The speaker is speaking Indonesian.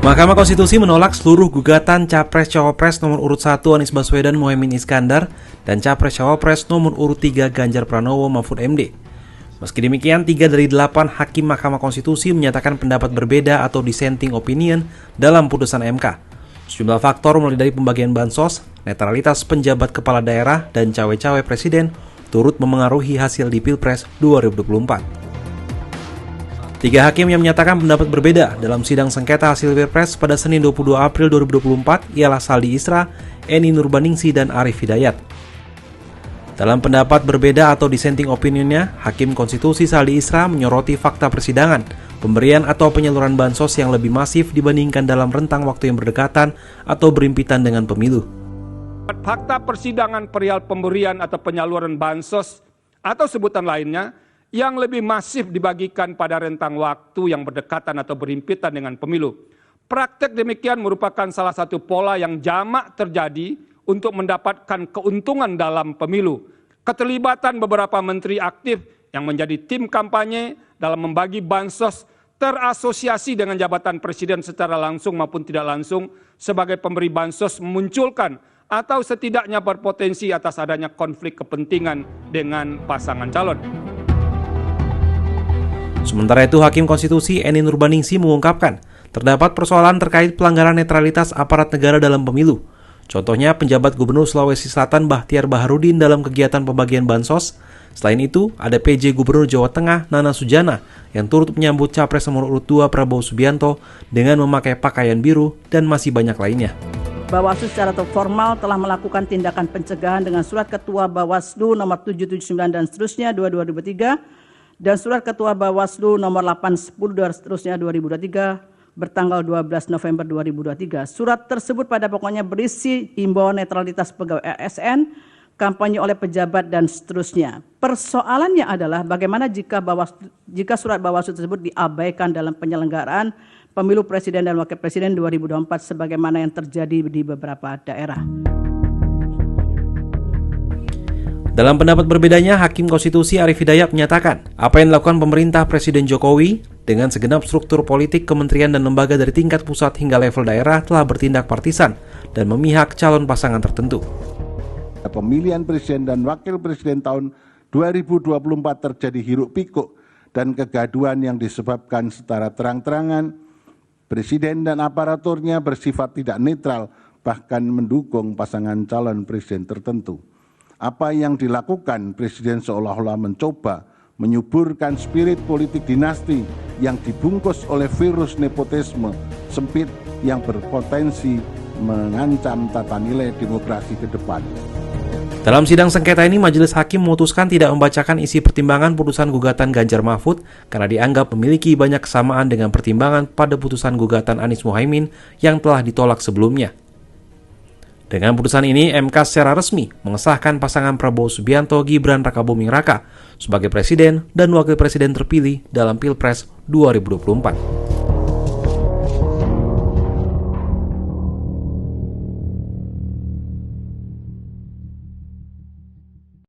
Mahkamah Konstitusi menolak seluruh gugatan Capres-Cawapres nomor urut 1 Anies Baswedan Muhaimin Iskandar dan Capres-Cawapres nomor urut 3 Ganjar Pranowo Mahfud MD. Meski demikian, 3 dari 8 hakim Mahkamah Konstitusi menyatakan pendapat berbeda atau dissenting opinion dalam putusan MK. Sejumlah faktor mulai dari pembagian bansos, netralitas penjabat kepala daerah, dan cawe-cawe presiden turut memengaruhi hasil di Pilpres 2024. 3 hakim yang menyatakan pendapat berbeda dalam sidang sengketa hasil Pilpres pada Senin 22 April 2024 ialah Saldi Isra, Eni Nurbaningsi, dan Arief Hidayat. Dalam pendapat berbeda atau dissenting opinionnya, Hakim Konstitusi Saldi Isra menyoroti fakta persidangan, pemberian atau penyaluran bansos yang lebih masif dibandingkan dalam rentang waktu yang berdekatan atau berimpitan dengan pemilu. Fakta persidangan perihal pemberian atau penyaluran bansos atau sebutan lainnya yang lebih masif dibagikan pada rentang waktu yang berdekatan atau berimpitan dengan pemilu. Praktek demikian merupakan salah satu pola yang jamak terjadi untuk mendapatkan keuntungan dalam pemilu. Keterlibatan beberapa menteri aktif yang menjadi tim kampanye dalam membagi bansos terasosiasi dengan jabatan presiden secara langsung maupun tidak langsung sebagai pemberi bansos memunculkan atau setidaknya berpotensi atas adanya konflik kepentingan dengan pasangan calon. Sementara itu, Hakim Konstitusi Eni Nurbaningsi mengungkapkan terdapat persoalan terkait pelanggaran netralitas aparat negara dalam pemilu. Contohnya penjabat Gubernur Sulawesi Selatan Bahtiar Baharudin dalam kegiatan pembagian bansos. Selain itu, ada PJ Gubernur Jawa Tengah Nana Sujana yang turut menyambut Capres nomor urut 2 Prabowo Subianto dengan memakai pakaian biru dan masih banyak lainnya. Bawaslu secara formal telah melakukan tindakan pencegahan dengan surat Ketua Bawaslu nomor 779 dan seterusnya 2023 dan surat Ketua Bawaslu nomor 810 dan seterusnya 2023 bertanggal 12 November 2023. Surat tersebut pada pokoknya berisi himbauan netralitas pegawai ASN, kampanye oleh pejabat dan seterusnya. Persoalannya adalah bagaimana jika surat Bawaslu tersebut diabaikan dalam penyelenggaraan pemilu presiden dan wakil presiden 2024 sebagaimana yang terjadi di beberapa daerah. Dalam pendapat berbedanya, Hakim Konstitusi Arief Hidayat menyatakan apa yang dilakukan pemerintah Presiden Jokowi dengan segenap struktur politik, kementerian dan lembaga dari tingkat pusat hingga level daerah telah bertindak partisan dan memihak calon pasangan tertentu. Pemilihan presiden dan wakil presiden tahun 2024 terjadi hiruk pikuk dan kegaduhan yang disebabkan secara terang-terangan. Presiden dan aparaturnya bersifat tidak netral, bahkan mendukung pasangan calon presiden tertentu. Apa yang dilakukan Presiden seolah-olah mencoba menyuburkan spirit politik dinasti yang dibungkus oleh virus nepotisme sempit yang berpotensi mengancam tata nilai demokrasi ke depan. Dalam sidang sengketa ini, Majelis Hakim memutuskan tidak membacakan isi pertimbangan putusan gugatan Ganjar Mahfud karena dianggap memiliki banyak kesamaan dengan pertimbangan pada putusan gugatan Anies Muhaimin yang telah ditolak sebelumnya. Dengan putusan ini, MK secara resmi mengesahkan pasangan Prabowo Subianto Gibran Rakabuming Raka sebagai presiden dan wakil presiden terpilih dalam Pilpres 2024.